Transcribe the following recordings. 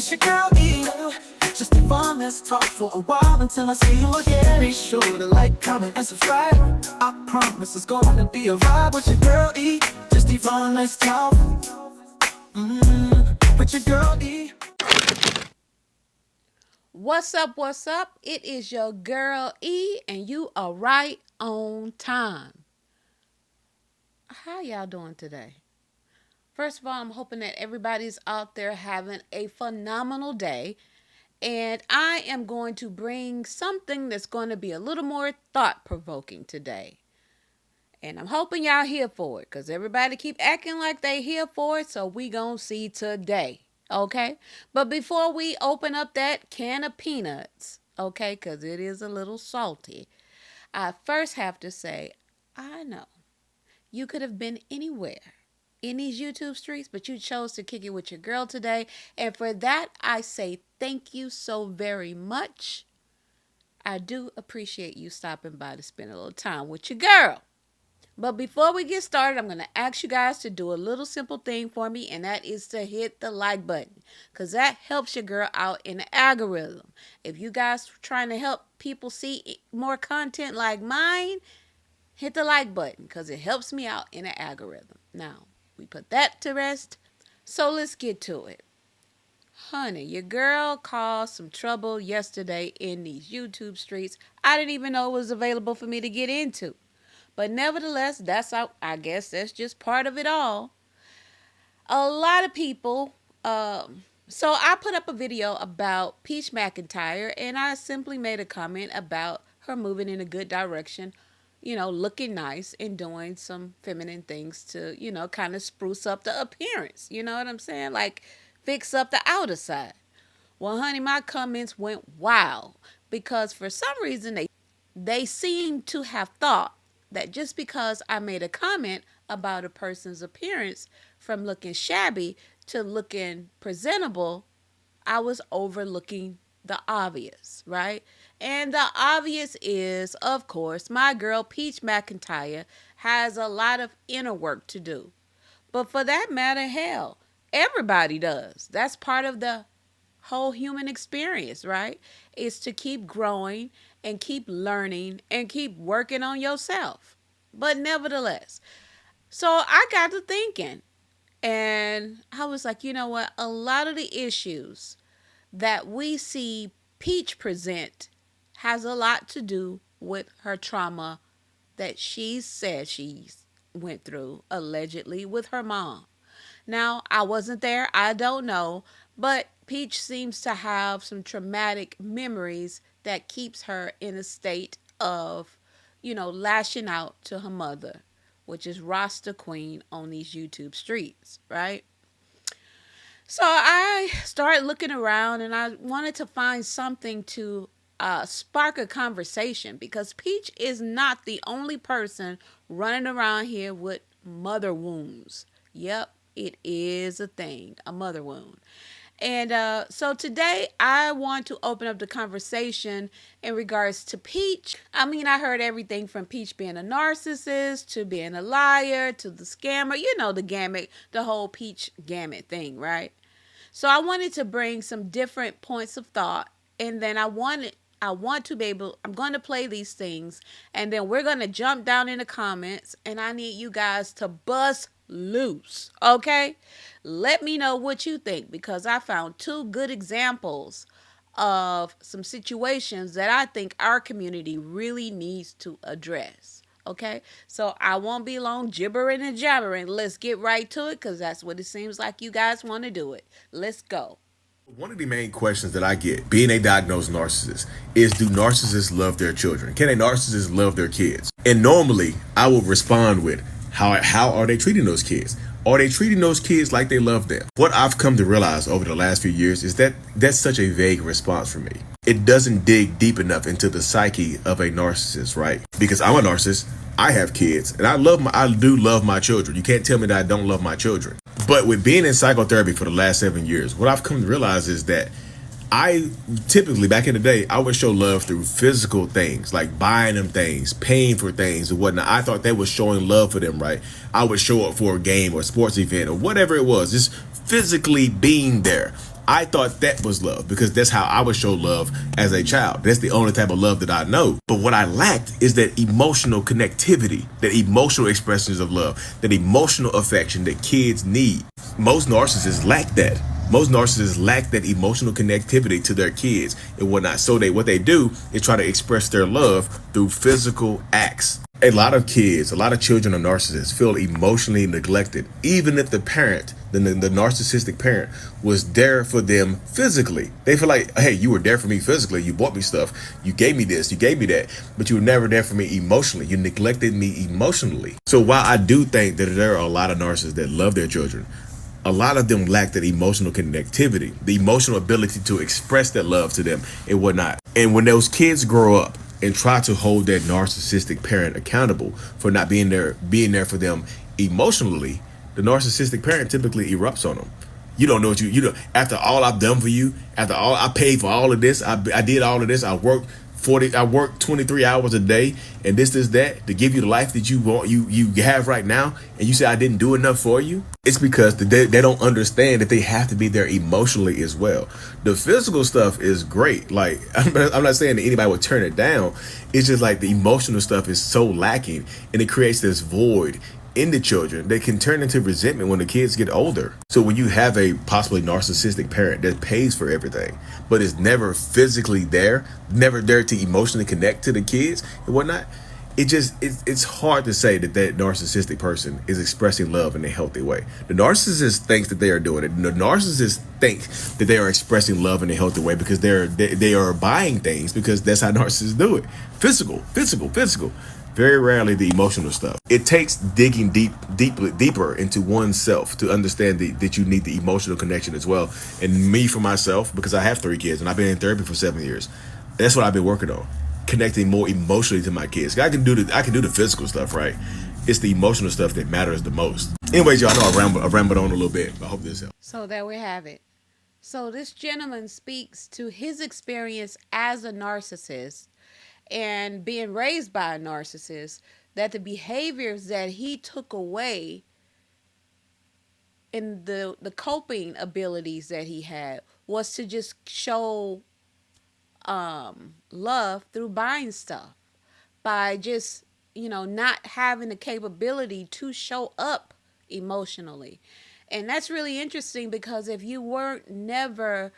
It's your girl E. Just Evonne, let's talk for a while until I see you again. Be sure to like, comment, and subscribe. I promise it's gonna be a vibe with your girl E. Just Evonne, let's talk. With your girl E. What's up? What's up? It is your girl E, and you are right on time. How y'all doing today? First of all, I'm hoping that everybody's out there having a phenomenal day. And I am going to bring something that's going to be a little more thought-provoking today. And I'm hoping y'all here for it, because everybody keep acting like they here for it, so we gonna see today. Okay? But before we open up that can of peanuts, okay, because it is a little salty, I first have to say, I know you could have been anywhere in these YouTube streets, but you chose to kick it with your girl today. And for that, I say thank you so very much. I do appreciate you stopping by to spend a little time with your girl. But before we get started, I'm going to ask you guys to do a little simple thing for me, and that is to hit the like button, because that helps your girl out in the algorithm. If you guys are trying to help people see more content like mine, hit the like button, because it helps me out in the algorithm. Now, we put that to rest, so let's get to it. Honey, your girl caused some trouble yesterday in these YouTube streets. I didn't even know it was available for me to get into. But nevertheless, I guess that's just part of it all. A lot of people, so I put up a video about Peach McIntyre, and I simply made a comment about her moving in a good direction, looking nice and doing some feminine things to, kind of spruce up the appearance. You know what I'm saying? Like fix up the outer side. Well, honey, my comments went wild because for some reason they seem to have thought that just because I made a comment about a person's appearance from looking shabby to looking presentable, I was overlooking the obvious, right? And the obvious is, of course, my girl Peach McIntyre has a lot of inner work to do. But for that matter, hell, everybody does. That's part of the whole human experience, right? Is to keep growing and keep learning and keep working on yourself. But nevertheless, so I got to thinking, and I was like, you know what? A lot of the issues that we see Peach present has a lot to do with her trauma that she said she went through allegedly with her mom. Now, I wasn't there. I don't know. But Peach seems to have some traumatic memories that keeps her in a state of, lashing out to her mother, which is Rasta Queen on these YouTube streets, right? So I started looking around and I wanted to find something to spark a conversation, because Peach is not the only person running around here with mother wounds. Yep, it is a thing, a mother wound. And so today I want to open up the conversation in regards to Peach. I mean, I heard everything from Peach being a narcissist to being a liar to the scammer, the gamut, the whole Peach gamut thing, right? So I wanted to bring some different points of thought, and then I want to be able, I'm going to play these things, and then we're going to jump down in the comments, and I need you guys to bust loose, okay? Let me know what you think, because I found two good examples of some situations that I think our community really needs to address. Okay, so I won't be long gibbering and jabbering. Let's get right to it, because that's what it seems like you guys want to do it. Let's go. One of the main questions that I get, being a diagnosed narcissist, is do narcissists love their children? Can a narcissist love their kids? And normally, I will respond with, how are they treating those kids? Are they treating those kids like they love them? What I've come to realize over the last few years is that that's such a vague response for me. It doesn't dig deep enough into the psyche of a narcissist, right? Because I'm a narcissist, I have kids, and I do love my children. You can't tell me that I don't love my children. But with being in psychotherapy for the last 7 years, what I've come to realize is that I typically, back in the day, I would show love through physical things, like buying them things, paying for things and whatnot. I thought that was showing love for them, right? I would show up for a game or a sports event or whatever it was, just physically being there. I thought that was love because that's how I was shown love as a child. That's the only type of love that I know. But what I lacked is that emotional connectivity, that emotional expressions of love, that emotional affection that kids need. Most narcissists lack that. Most narcissists lack that emotional connectivity to their kids and whatnot. So what they do is try to express their love through physical acts. A lot of kids, a lot of children of narcissists feel emotionally neglected, even if the parent, the narcissistic parent, was there for them physically. They feel like, hey, you were there for me physically. You bought me stuff. You gave me this. You gave me that. But you were never there for me emotionally. You neglected me emotionally. So while I do think that there are a lot of narcissists that love their children, a lot of them lack that emotional connectivity, the emotional ability to express that love to them and whatnot. And when those kids grow up and try to hold that narcissistic parent accountable for not being there for them emotionally, the narcissistic parent typically erupts on them. You don't know what you know. After all I've done for you, after all I paid for all of this, I did all of this. I worked 23 hours a day, and this that to give you the life that you want, you have right now, and you say I didn't do enough for you. It's because they don't understand that they have to be there emotionally as well. The physical stuff is great. Like I'm not saying that anybody would turn it down. It's just like the emotional stuff is so lacking, and it creates this void in the children that can turn into resentment when the kids get older. So when you have a possibly narcissistic parent that pays for everything, but is never physically there, never there to emotionally connect to the kids and whatnot, it's hard to say that that narcissistic person is expressing love in a healthy way. The narcissist thinks that they are doing it. The narcissists think that they are expressing love in a healthy way because they are buying things because that's how narcissists do it. Physical. Very rarely the emotional stuff. It takes digging deeper into oneself to understand that you need the emotional connection as well. And me for myself, because I have 3 kids and I've been in therapy for 7 years, that's what I've been working on, connecting more emotionally to my kids. I can do the physical stuff, right? It's the emotional stuff that matters the most. Anyways, y'all, I know I rambled on a little bit, but I hope this helps. So there we have it. So this gentleman speaks to his experience as a narcissist and being raised by a narcissist, that the behaviors that he took away in the coping abilities that he had was to just show love through buying stuff, by just, not having the capability to show up emotionally. And that's really interesting because if you weren't never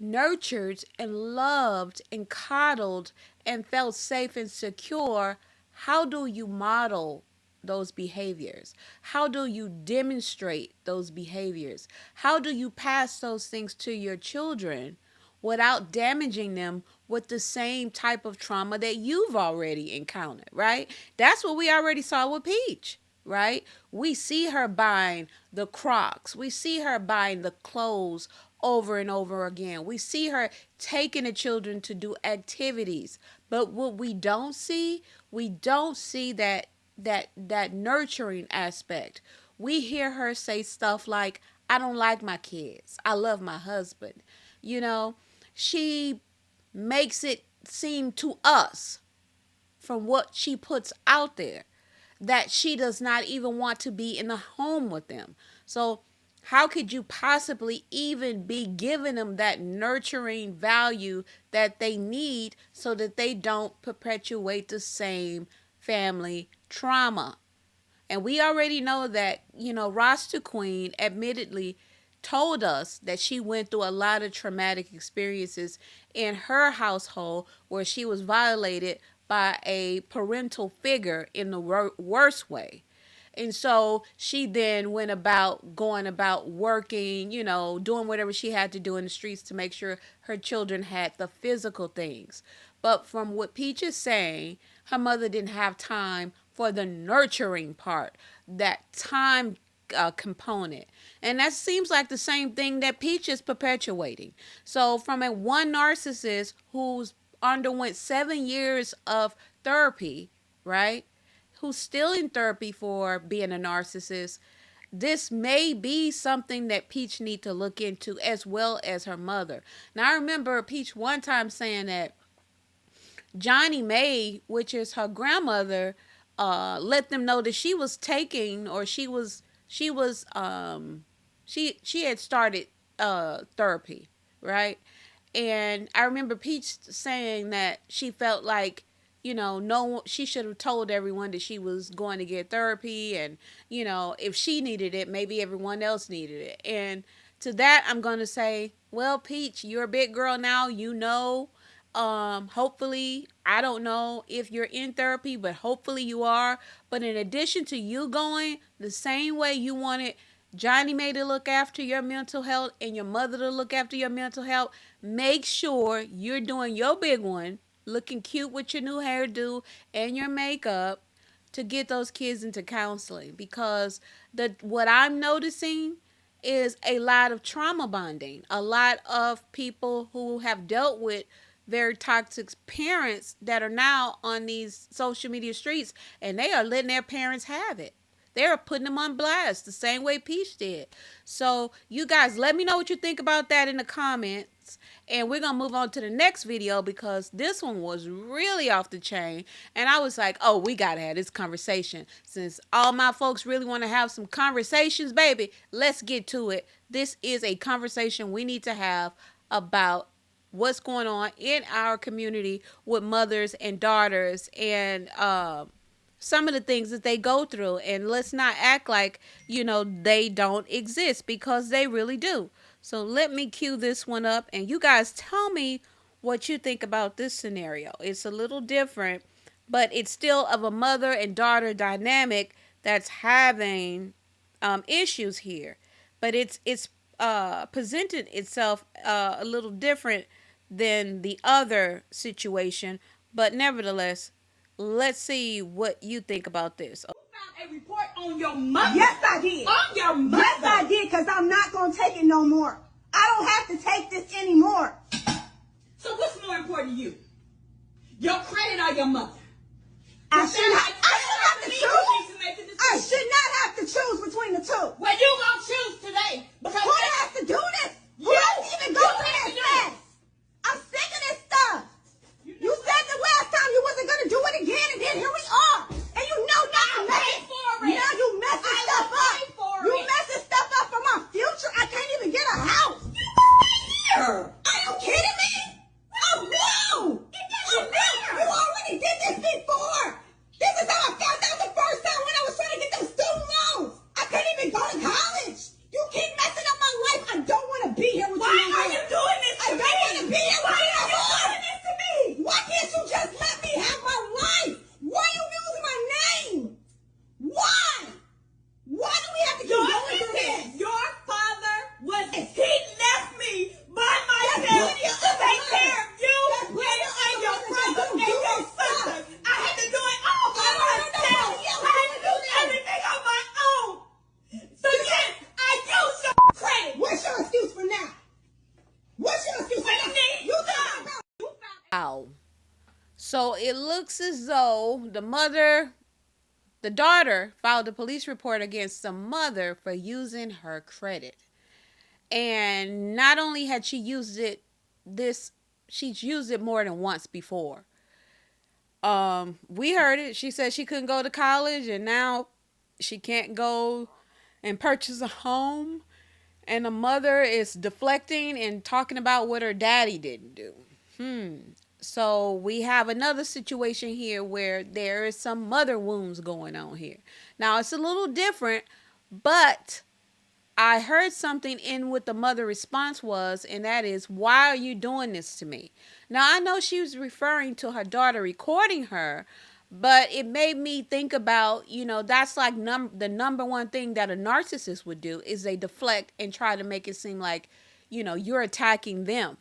nurtured and loved and coddled and felt safe and secure, how do you model those behaviors? How do you demonstrate those behaviors? How do you pass those things to your children without damaging them with the same type of trauma that you've already encountered, right? That's what we already saw with Peach, right? We see her buying the Crocs. We see her buying the clothes over and over again. We see her taking the children to do activities. But what we don't see that nurturing aspect. We hear her say stuff like, I don't like my kids. I love my husband. You know, she makes it seem to us, from what she puts out there, that she does not even want to be in the home with them. So how could you possibly even be giving them that nurturing value that they need so that they don't perpetuate the same family trauma? And we already know that, Rasta Queen admittedly told us that she went through a lot of traumatic experiences in her household where she was violated by a parental figure in the worst way. And so she then went about going about working, doing whatever she had to do in the streets to make sure her children had the physical things. But from what Peach is saying, her mother didn't have time for the nurturing part, that time component. And that seems like the same thing that Peach is perpetuating. So from a one narcissist who's underwent 7 years of therapy, right? Who's still in therapy for being a narcissist, this may be something that Peach need to look into, as well as her mother. Now I remember Peach one time saying that Johnny May, which is her grandmother, let them know that she was taking, or she had started therapy. right? And I remember Peach saying that she felt like, no, she should have told everyone that she was going to get therapy, and if she needed it, maybe everyone else needed it. And to that, I'm going to say, well, Peach, you're a big girl now, hopefully, I don't know if you're in therapy, but hopefully you are. But in addition to you going the same way you wanted Johnny May to look after your mental health and your mother to look after your mental health, make sure you're doing your big one, looking cute with your new hairdo and your makeup, to get those kids into counseling, because the what I'm noticing is a lot of trauma bonding. A lot of people who have dealt with very toxic parents that are now on these social media streets, and they are letting their parents have it. They're putting them on blast the same way Peach did. So, you guys, let me know what you think about that in the comments. And we're going to move on to the next video, because this one was really off the chain. And I was like, oh, we got to have this conversation. Since all my folks really want to have some conversations, baby, let's get to it. This is a conversation we need to have about what's going on in our community with mothers and daughters, and some of the things that they go through. And let's not act like, they don't exist, because they really do. So let me cue this one up, and you guys tell me what you think about this scenario. It's a little different, but it's still of a mother and daughter dynamic that's having issues here. But it's presented itself a little different than the other situation. But nevertheless, let's see what you think about this. Found a report on your mother. Yes, I did. On your mother. Yes, I did, because I'm not going to take it no more. I don't have to take this anymore. So what's more important to you? Your credit or your mother? I should have to choose. I should not have to choose between the two. Well, you gonna choose today. Because who has to do this? Who has to even go through this mess? I'm sick of this stuff. You said the last time you wasn't gonna do it again, and then here we are. And you know nothing. Now you messing stuff up. You messing stuff up for my future. I can't even get a house. Here. Are you kidding me? Oh no! You already did this before. This is how I found out the first time, when I was trying to get them student loans. I couldn't even go to college. You keep messing up my life. I don't want to be here with you. Why are you doing this to me? I don't want to be here with you. Why are you doing this to me? Why can't you just let me have my life? Why are you using my name? Why? Why do we have to keep going through this? Your father he left me by myself to take care of you and your brother and your sister. I had to do it all by myself. I had to do everything on my own. So yes, I use your credit. What's your excuse for now? What's your excuse for now? You found Wow. So it looks as though the daughter filed a police report against the mother for using her credit. And not only had she used it she's used it more than once before. We heard it. She said she couldn't go to college, and now she can't go and purchase a home. And the mother is deflecting and talking about what her daddy didn't do. So we have another situation here where there is some mother wounds going on here. Now it's a little different, but I heard something in what the mother response was, and that is, why are you doing this to me? Now, I know she was referring to her daughter recording her, but it made me think about, that's like the number one thing that a narcissist would do, is they deflect and try to make it seem like, you're attacking them.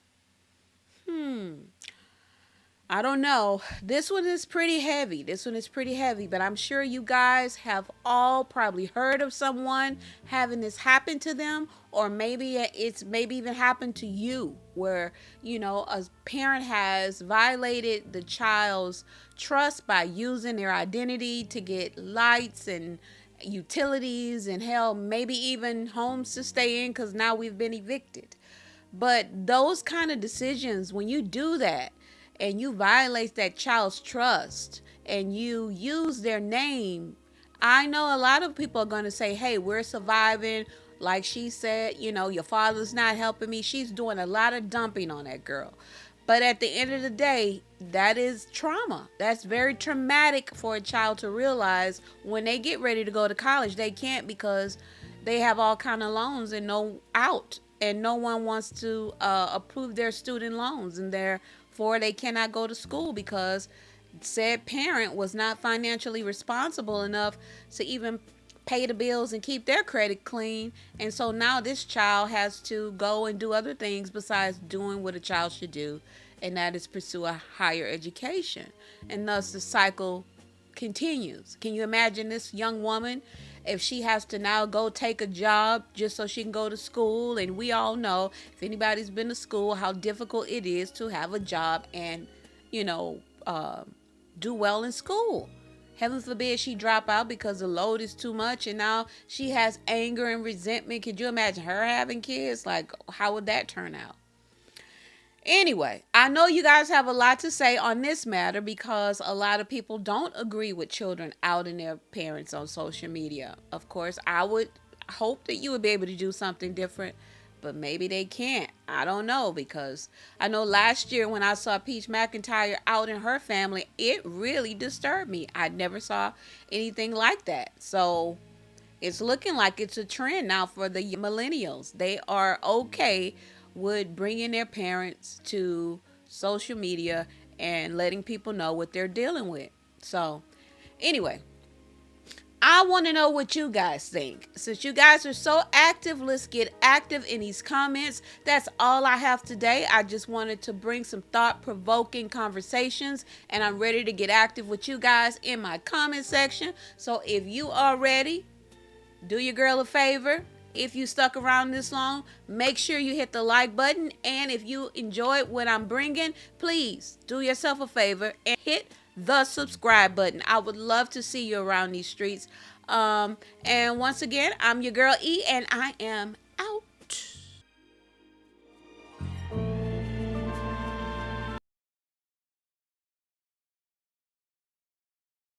I don't know. This one is pretty heavy. But I'm sure you guys have all probably heard of someone having this happen to them, or maybe it's even happened to you, where, a parent has violated the child's trust by using their identity to get lights and utilities, and hell, maybe even homes to stay in, because now we've been evicted. But those kind of decisions, when you do that, and you violate that child's trust, and you use their name, I know a lot of people are going to say, hey, we're surviving, Like she said, your father's not helping me. She's doing a lot of dumping on that girl. But at the end of the day, that is trauma. That's very traumatic for a child to realize when they get ready to go to college. They can't because they have all kind of loans and no out. And no one wants to approve their student loans. And therefore, they cannot go to school because said parent was not financially responsible enough to even pay the bills and keep their credit clean. And so now this child has to go and do other things besides doing what a child should do, and that is pursue a higher education. And thus the cycle continues. Can you imagine this young woman if she has to now go take a job just so she can go to school? And we all know, if anybody's been to school, how difficult it is to have a job and, you know, do well in school. Heaven forbid she drop out because the load is too much and now she has anger and resentment. Could you imagine her having kids? Like, how would that turn out? Anyway, I know you guys have a lot to say on this matter because a lot of people don't agree with children outing their parents on social media. Of course, I would hope that you would be able to do something different, but maybe they can't. I don't know, because I know last year when I saw Peach McIntyre out in her family, it really disturbed me. I never saw anything like that. So it's looking like it's a trend now for the millennials. They are okay with bringing their parents to social media and letting people know what they're dealing with. So anyway, I want to know what you guys think. Since you guys are so active, let's get active in these comments. That's all I have today. I just wanted to bring some thought-provoking conversations, and I'm ready to get active with you guys in my comment section. So if you are ready, do your girl a favor. If you stuck around this long, make sure you hit the like button. And if you enjoyed what I'm bringing, please do yourself a favor and hit the subscribe button. I would love to see you around these streets. And once again, I'm your girl E, and I am